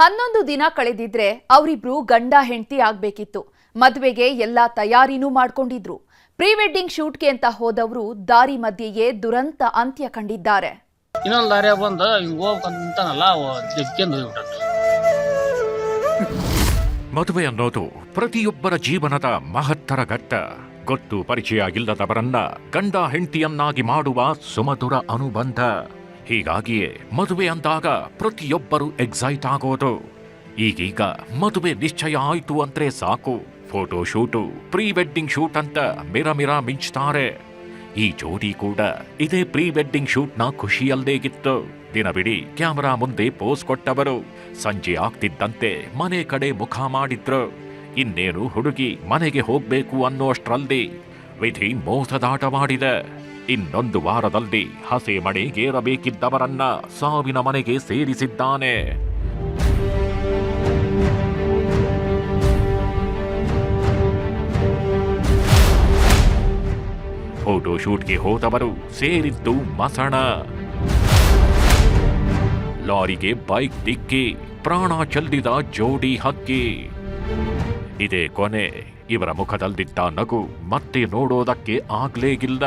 11 ದಿನ ಕಳೆದಿದ್ರೆ ಅವರಿಬ್ರು ಗಂಡ ಹೆಂಡತಿ ಆಗ್ಬೇಕಿತ್ತು. ಮದುವೆಗೆ ಎಲ್ಲ ತಯಾರಿನೂ ಮಾಡ್ಕೊಂಡಿದ್ರು. ಪ್ರೀ ವೆಡ್ಡಿಂಗ್ ಶೂಟ್ಗೆ ಅಂತ ಹೋದವರು ದಾರಿ ಮಧ್ಯೆಯೇ ದುರಂತ ಅಂತ್ಯ ಕಂಡಿದ್ದಾರೆ. ಇನ್ನೊಂದು ದಾರಿ ಬಂದು ಹಿಂಗೆ ಹೋಗ್ಬೇಕಂತಾನಲ್ಲ ಜಗ್ಗೆಂದು ಹೋಗ್ಬಿಟ್ಟ. ಮದುವೆ ಅನ್ನೋದು ಪ್ರತಿಯೊಬ್ಬರ ಜೀವನದ ಮಹತ್ತರ ಘಟ್ಟ. ಗೊತ್ತು ಪರಿಚಯ ಇಲ್ಲದವರನ್ನ ಗಂಡ ಹೆಂಡತಿಯನ್ನಾಗಿ ಮಾಡುವ ಸುಮಧುರ ಅನುಬಂಧ. ಹೀಗಾಗಿಯೇ ಮದುವೆ ಅಂದಾಗ ಪ್ರತಿಯೊಬ್ಬರು ಎಕ್ಸೈಟ್ ಆಗೋದು. ಈಗೀಗ ಮದುವೆ ನಿಶ್ಚಯ ಆಯ್ತು ಅಂದ್ರೆ ಸಾಕು, photo shoot, pre wedding shoot ಅಂತ ಮಿರ ಮಿಂಚ್ತಾರೆ. ಈ ಜೋಡಿ ಕೂಡ ಇದೇ ಪ್ರೀ ವೆಡ್ಡಿಂಗ್ ಶೂಟ್ನ ಖುಷಿಯಲ್ಲೇಗಿತ್ತು. ದಿನವಿಡೀ ಕ್ಯಾಮರಾ ಮುಂದೆ ಪೋಸ್ ಕೊಟ್ಟವರು ಸಂಜೆ ಆಗ್ತಿದ್ದಂತೆ ಮನೆ ಕಡೆ ಮುಖ ಮಾಡಿದ್ರು. ಇನ್ನೇನು ಹುಡುಗಿ ಮನೆಗೆ ಹೋಗ್ಬೇಕು ಅನ್ನೋಷ್ಟ್ರಲ್ಲಿ ವಿಧಿ ಮೋಸದಾಟವಾಡಿದೆ. ಇನ್ನೊಂದು ವಾರದಲ್ಲಿ ಹಸೆ ಮಣೆಗೇರಬೇಕಿದ್ದವರನ್ನ ಸಾವಿನ ಮನೆಗೆ ಸೇರಿಸಿದ್ದಾನೆ. ಫೋಟೋ ಶೂಟ್ಗೆ ಹೋದವರು ಸೇರಿದ್ದು ಮಸಣ. ಲಾರಿಗೆ ಬೈಕ್ ಡಿಕ್ಕಿ, ಪ್ರಾಣ ಚೆಲ್ಲಿದ ಜೋಡಿ ಹಕ್ಕಿ. ಇದೇ ಕೊನೆ. ಇವರ ಮುಖದಲ್ಲಿದ್ದ ನಗು ಮತ್ತೆ ನೋಡೋದಕ್ಕೆ ಆಗ್ಲೇಗಿಲ್ಲ.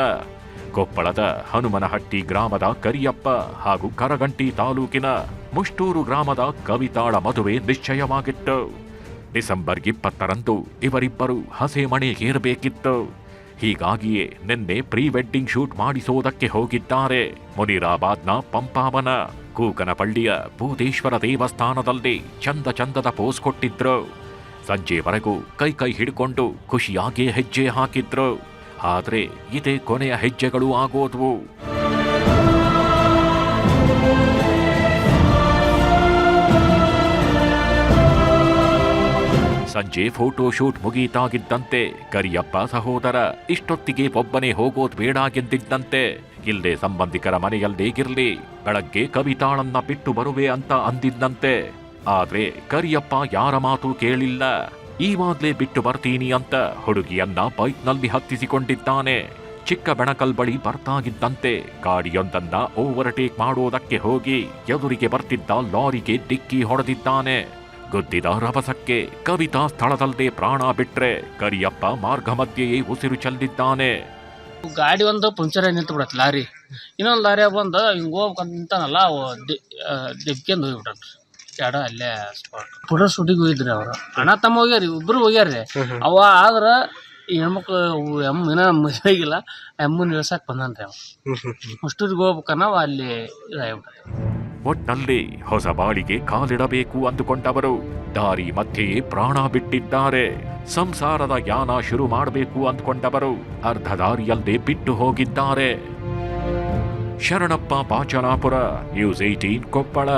ಕೊಪ್ಪಳದ ಹನುಮನಹಟ್ಟಿ ಗ್ರಾಮದ ಕರಿಯಪ್ಪ ಹಾಗೂ ಕರಗಂಟಿ ತಾಲೂಕಿನ ಮುಷ್ಟೂರು ಗ್ರಾಮದ ಕವಿತಾಳ ಮದುವೆ ನಿಶ್ಚಯವಾಗಿತ್ತು. ಡಿಸೆಂಬರ್ 20ರಂದು ಇವರಿಬ್ಬರು ಹಸೆ ಮಣೆಗೇರಬೇಕಿತ್ತು. ಹೀಗಾಗಿಯೇ ನಿನ್ನೆ ಪ್ರೀ ವೆಡ್ಡಿಂಗ್ ಶೂಟ್ ಮಾಡಿಸೋದಕ್ಕೆ ಹೋಗಿದ್ದಾರೆ. ಮುನಿರಾಬಾದ್ನ ಪಂಪಾವನ ಕೂಕನಪಳ್ಳಿಯ ಭೂತೇಶ್ವರ ದೇವಸ್ಥಾನದಲ್ಲಿ ಚಂದದ ಪೋಸ್ ಕೊಟ್ಟಿದ್ರು. ಸಂಜೆವರೆಗೂ ಕೈ ಹಿಡ್ಕೊಂಡು ಖುಷಿಯಾಗಿ ಹೆಜ್ಜೆ ಹಾಕಿದ್ರು. ಆದ್ರೆ ಇದೇ ಕೊನೆಯ ಹೆಜ್ಜೆಗಳು ಆಗೋದ್ವು. ಸಂಜೆ ಫೋಟೋ ಶೂಟ್ ಮುಗೀತಾಗಿದ್ದಂತೆ ಕರಿಯಪ್ಪ ಸಹೋದರ ಇಷ್ಟೊತ್ತಿಗೆ ಒಬ್ಬನೇ ಹೋಗೋದ್ ಬೇಡ ಎಂದಿದ್ದಂತೆ. ಇಲ್ಲೇ ಸಂಬಂಧಿಕರ ಮನೆಯಲ್ಲೇಗಿರ್ಲಿ, ಬೆಳಗ್ಗೆ ಕವಿತಾಳನ್ನ ಬಿಟ್ಟು ಬರುವೆ ಅಂತ ಅಂದಿದ್ದಂತೆ. ಆದ್ರೆ ಕರಿಯಪ್ಪ ಯಾರ ಮಾತು ಕೇಳಿಲ್ಲ. ಈವಾಗ್ಲೇ ಬಿಟ್ಟು ಬರ್ತೀನಿ ಅಂತ ಹುಡುಗಿಯನ್ನ ಬೈಕ್ನಲ್ಲಿ ಹತ್ತಿಸಿಕೊಂಡಿದ್ದಾನೆ. ಚಿಕ್ಕ ಬೆಣಕಲ್ ಬಳಿ ಬರ್ತಾಗಿದ್ದಂತೆ ಗಾಡಿಯೊಂದನ್ನ ಓವರ್ಟೇಕ್ ಮಾಡೋದಕ್ಕೆ ಹೋಗಿ ಎದುರಿಗೆ ಬರ್ತಿದ್ದ ಲಾರಿಗೆ ಡಿಕ್ಕಿ ಹೊಡೆದಿದ್ದಾನೆ. ಗುದ್ದಿದ ರಭಸಕ್ಕೆ ಕವಿತಾ ಸ್ಥಳದಲ್ಲೇ ಪ್ರಾಣ ಬಿಟ್ರೆ ಕರಿಯಪ್ಪ ಮಾರ್ಗ ಮಧ್ಯೆಯೇ ಉಸಿರು ಚೆಲ್ಲಿದ್ದಾನೆ. ಗಾಡಿ ಒಂದು ಪಂಚರ್ ನಿಂತು ಬಿಡತ್ತೆ ಲಾರಿ. ಇನ್ನೊಂದು ಲಾರಿ ಬಂದು ಹಿಂಗೆ ಹೋಗ್ಬೇಕಂತಾನಲ್ಲ ಜಗ್ಗೆಂದು ಹೋಗ್ಬಿಟ್ಟ. ಅಲ್ಲೇ ಸ್ಪಾಟ್ ಫೋಟೋ ಶೂಟಿಗೆ ಹೋಗಿದ್ರಿ ಅವರು. ಅಣ್ಣ ತಮ್ಮ ಹೋಗ್ಯಾರಿ, ಇಬ್ರು ಹೋಗ್ಯಾರ್ರಿ. ಅವ ಆದ್ರ ಈ ಹೆಣ್ಮಕ್ಳು ಇನ್ನ ಮದುವೆ ಆಗಿಲ್ಲ, ಎಮ್ಮನ್ ಇಳ್ಸಕ್ ಬಂದನ್ರಿ. ಅವ ಅಷ್ಟೂರಿಗೆ ಹೋಗ್ಬೇಕನ್ನ ಅಲ್ಲಿ ಇದಾಗ್ಬಿಟ್ಟ. ಒಟ್ನಲ್ಲಿ ಹೊಸ ಬಾಳಿಗೆ ಕಾಲಿಡಬೇಕು ಅಂದುಕೊಂಡವರು ದಾರಿ ಮಧ್ಯೆಯೇ ಪ್ರಾಣ ಬಿಟ್ಟಿದ್ದಾರೆ. ಸಂಸಾರದ ಯಾನ ಶುರು ಮಾಡಬೇಕು ಅಂದ್ಕೊಂಡವರು ಅರ್ಧ ದಾರಿಯಲ್ಲೇ ಬಿಟ್ಟು ಹೋಗಿದ್ದಾರೆ. ಶರಣಪ್ಪ ಪಾಚನಾಪುರ, ನ್ಯೂಸ್ 18 ಕೊಪ್ಪಳ.